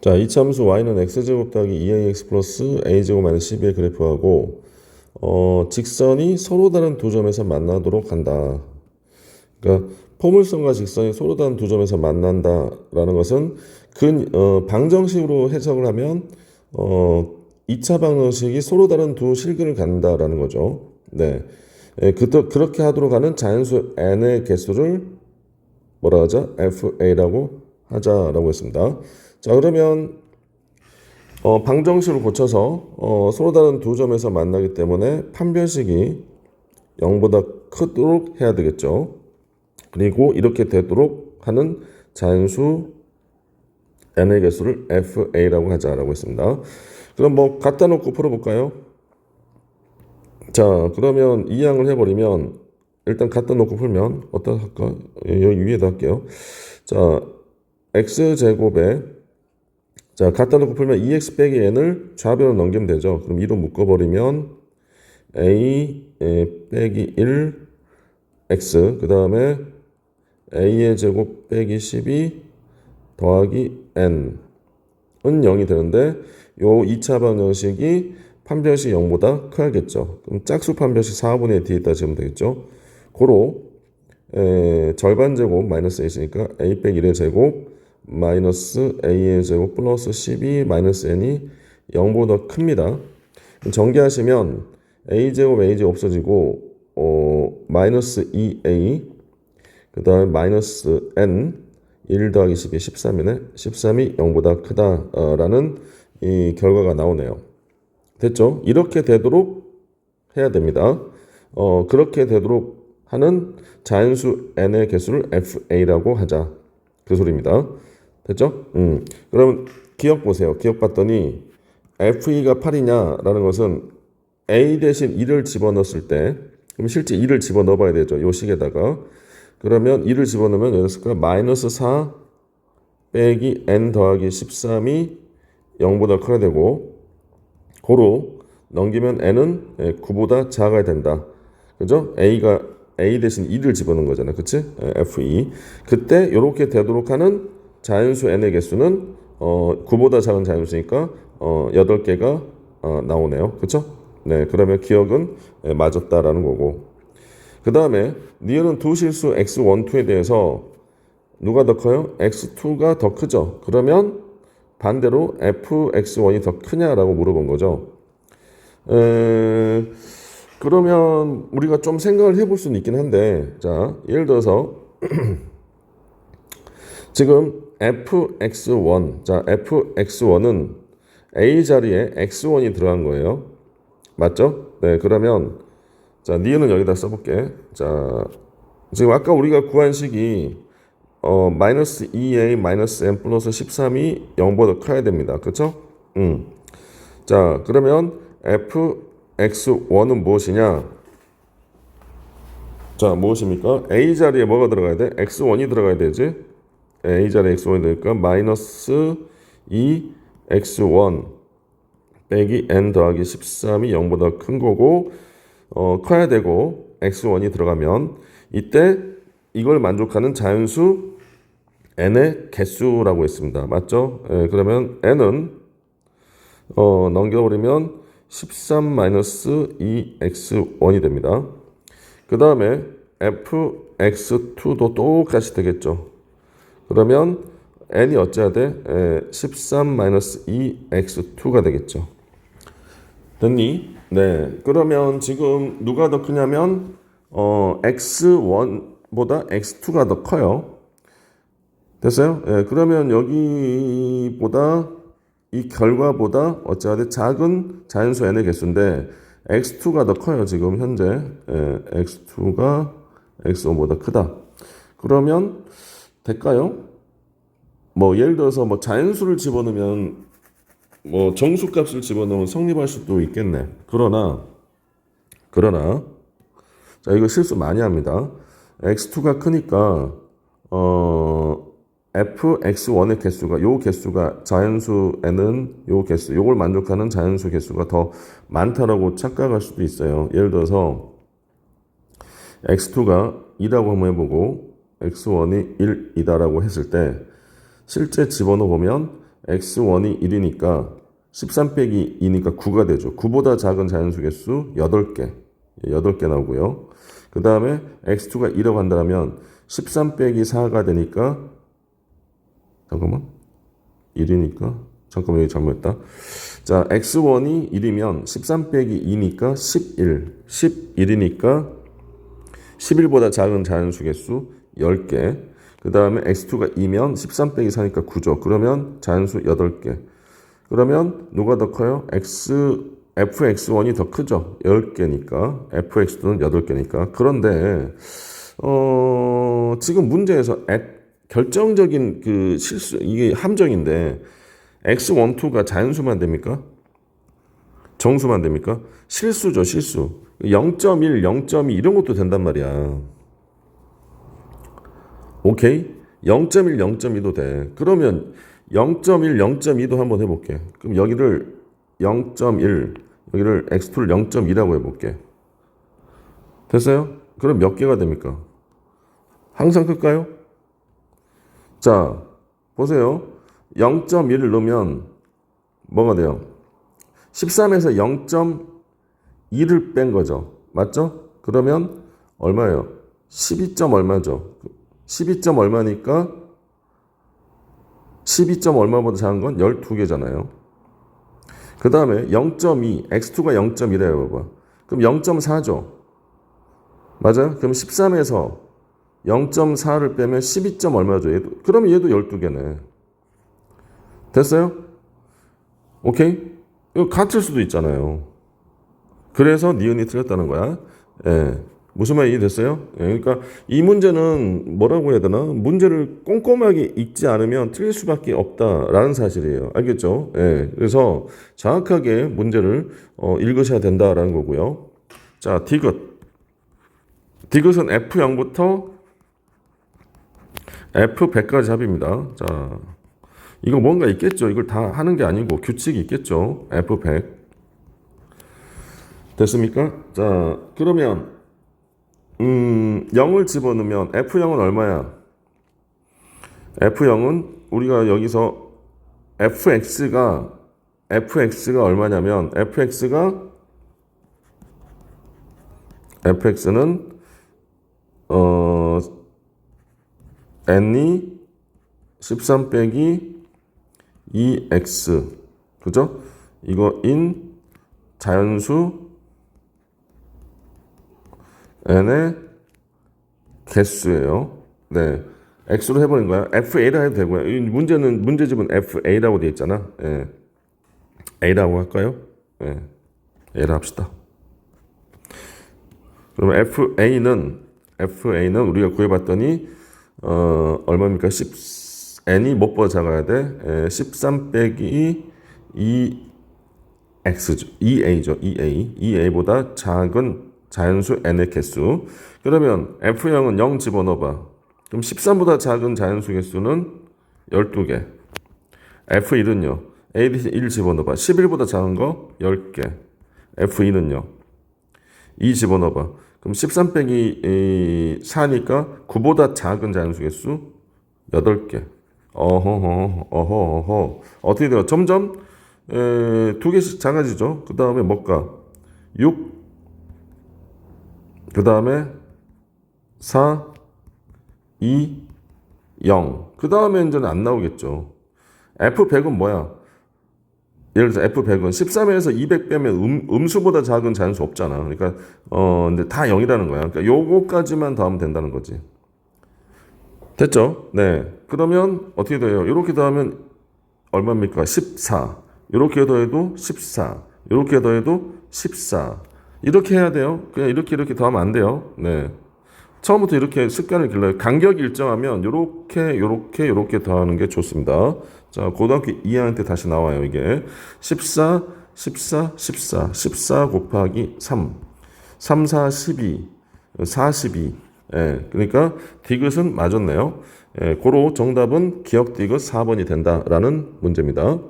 자, 이참수 y는 x제곱 더하기 2ax 플러스 a제곱 마이너스 12의 그래프하고 직선이 서로 다른 두 점에서 만나도록 한다. 그러니까 포물선과 직선이 서로 다른 두 점에서 만난다라는 것은 방정식으로 해석을 하면 2차 방정식이 서로 다른 두 실근을 갖는다라는 거죠. 네. 그렇게 하도록 하는 자연수 n의 개수를 뭐라 하자? fa라고 하자라고 했습니다. 자, 그러면 방정식을 고쳐서 서로 다른 두 점에서 만나기 때문에 판별식이 0보다 크도록 해야 되겠죠. 그리고 이렇게 되도록 하는 자연수 n의 개수를 fa라고 하자라고 했습니다. 그럼 뭐 갖다 놓고 풀어볼까요? 자, 그러면 이항을 해버리면 일단 갖다 놓고 풀면 어떻게 할까? 여기 위에다 할게요. 자, x제곱에 자, 갖다 놓고 풀면 2x 빼기 n을 좌변으로 넘기면 되죠. 그럼 2로 묶어버리면 a 빼기 1 x 그 다음에 a의 제곱 빼기 12 더하기 n은 0이 되는데 요 2차 방정식이 판별식 0보다 커야겠죠. 그럼 짝수 판별식 4분의 뒤에다 지으면 되겠죠. 고로 절반 제곱 마이너스 a니까 a 빼기 1의 제곱 마이너스 a의 제곱 플러스 12 마이너스 n이 0보다 큽니다. 전개하시면 a제곱 a제곱 없어지고 마이너스 2a 그 다음에 마이너스 n 1 더하기 12 13이네. 13이 0보다 크다라는 이 결과가 나오네요. 됐죠? 이렇게 되도록 해야 됩니다. 그렇게 되도록 하는 자연수 n의 개수를 fa라고 하자. 그 소리입니다. 됐죠? 그럼 기억 보세요. 기억 봤더니 FE가 8이냐라는 것은 A 대신 2를 집어넣었을 때 그럼 실제 2를 집어넣어 봐야 되죠. 요 식에다가 그러면 2를 집어넣으면 여기서 마이너스 4 빼기 n 더하기 13이 0보다 커야 되고 고로 넘기면 n은 9보다 작아야 된다. 그죠? A 대신 2를 집어넣은 거잖아. 그치? FE. 그때 이렇게 되도록 하는 자연수 n의 개수는 9보다 작은 자연수니까 8개가 나오네요. 그쵸? 네, 그러면 기억은 맞았다라는 거고. 그 다음에 니은은 두 실수 x1, 2에 대해서 누가 더 커요? x2가 더 크죠. 그러면 반대로 fx1이 더 크냐라고 물어본 거죠. 그러면 우리가 좀 생각을 해볼 수는 있긴 한데, 자, 예를 들어서 지금 fx1, 자, fx1은 a 자리에 x1이 들어간 거예요. 맞죠? 네, 그러면 자, 니은은 여기다 써볼게. 자, 지금 아까 우리가 구한 식이 마이너스 2a 마이너스 n 플러스 13이 0보다 커야 됩니다. 그쵸? 자, 그러면 fx1은 무엇이냐? 자, 무엇입니까? a 자리에 뭐가 들어가야 돼? x1이 들어가야 되지? a 자리에 x1이 되니까 마이너스 2x1 빼기 n 더하기 13이 0보다 큰 거고 커야 되고 x1이 들어가면 이때 이걸 만족하는 자연수 n의 개수라고 했습니다. 맞죠? 그러면 n은 넘겨버리면 13-2x1이 됩니다. 그 다음에 fx2도 똑같이 되겠죠. 그러면 n이 어찌해야 돼? 13-2x2가 되겠죠. 됐니? 네. 그러면 지금 누가 더 크냐면 x1보다 x2가 더 커요. 됐어요? 네. 그러면 여기보다 이 결과보다 어찌하되 작은 자연수 n의 개수인데 x2가 더 커요. 지금 현재 x2가 x1보다 크다. 그러면 될까요? 뭐 예를 들어서 뭐 자연수를 집어넣으면 뭐 정수값을 집어넣으면 성립할 수도 있겠네. 그러나 자, 이거 실수 많이 합니다. x2가 크니까 fx1의 개수가 요 개수가 자연수 n은 요 개수 요걸 만족하는 자연수 개수가 더 많다라고 착각할 수도 있어요. 예를 들어서 x2가 2라고 한번 해보고 x1이 1이다라고 했을 때 실제 집어넣어 보면 x1이 1이니까 13 빼기 2니까 9가 되죠. 9보다 작은 자연수 개수 8개. 8개 나오고요. 그 다음에 x2가 2라고 한다면 13 빼기 4가 되니까 잠깐만 1이니까 잠깐만 여기 잘못했다. 자, x1이 1이면 13 빼기 2니까 11. 11이니까 11보다 작은 자연수 개수 10개. 그 다음에 x2가 2면 13 빼기 4니까 9죠. 그러면 자연수 8개. 그러면 누가 더 커요? fx1이 더 크죠. 10개니까. fx2는 8개니까. 그런데 지금 문제에서 결정적인 그 실수, 이게 함정인데 x1, 2가 자연수만 됩니까? 정수만 됩니까? 실수죠, 실수. 0.1, 0.2 이런 것도 된단 말이야. 오케이? 0.1, 0.2도 돼. 그러면 0.1, 0.2도 한번 해볼게. 그럼 여기를 0.1, 여기를 x2를 0.2라고 해볼게. 됐어요? 그럼 몇 개가 됩니까? 항상 클까요? 자, 보세요. 0.1을 넣으면 뭐가 돼요? 13에서 0.2를 뺀 거죠. 맞죠? 그러면 얼마예요? 12점 얼마죠? 12점 얼마니까 12점 얼마보다 작은 건 12개잖아요. 그 다음에 0.2, x2가 0.2래요. 봐봐. 그럼 0.4죠. 맞아요? 그럼 13에서 0.4를 빼면 12점 얼마죠? 얘도. 그러면 얘도 12개네. 됐어요? 오케이? 이거 같을 수도 있잖아요. 그래서 니은이 틀렸다는 거야. 예. 무슨 말 이해됐어요? 예. 그러니까 이 문제는 뭐라고 해야 되나? 문제를 꼼꼼하게 읽지 않으면 틀릴 수밖에 없다라는 사실이에요. 알겠죠? 예. 그래서 정확하게 문제를 읽으셔야 된다라는 거고요. 자, 디귿. 디귿은 F0부터 F100까지 합입니다. 자, 이거 뭔가 있겠죠. 이걸 다 하는 게 아니고 규칙이 있겠죠. F100. 됐습니까? 자, 그러면 0을 집어넣으면 F0은 얼마야? F0은 우리가 여기서 FX가 얼마냐면 FX는 n이 13 빼기 2x 그죠? 이거 인 자연수 n의 개수예요. 네, x로 해버린 거야. FA라 해도 되고요. 이 문제집은 FA라고 되어 있잖아. 예. A라고 할까요? 예. A라 합시다. 그러면 FA는 우리가 구해봤더니 얼마입니까? n이 뭐보다 작아야 돼? 13 빼기 2x죠. 2a죠. 2a보다 작은 자연수 n의 개수. 그러면 F0은 0 집어넣어봐. 그럼 13보다 작은 자연수 개수는 12개. F1은요. A 대신 1 집어넣어봐. 11보다 작은 거 10개. F2는요. 2 집어넣어봐. 그럼 13 빼기 4니까 9보다 작은 자연수 개수 8개. 어허. 어떻게 돼요? 점점 2개씩 작아지죠. 그 다음에 뭘까? 6. 그 다음에 4, 2, 0. 그 다음에 이제는 안 나오겠죠. F100은 뭐야? 예를 들어서 F100은 13에서 200 빼면 음수보다 작은 자연수 없잖아. 그러니까 근데 다 0이라는 거야. 그러니까 요거까지만 더하면 된다는 거지. 됐죠? 네. 그러면 어떻게 돼요? 이렇게 더하면 얼마입니까? 14. 이렇게 더해도 14. 이렇게 더해도 14. 이렇게 해야 돼요. 그냥 이렇게 더하면 안 돼요. 네. 처음부터 이렇게 습관을 길러요. 간격이 일정하면 요렇게 더하는 게 좋습니다. 자, 고등학교 2학년 때 다시 나와요. 이게 14 곱하기 3 4, 12 42. 예, 그러니까 디귿은 맞았네요. 예, 고로 정답은 기억 디귿 4번이 된다라는 문제입니다.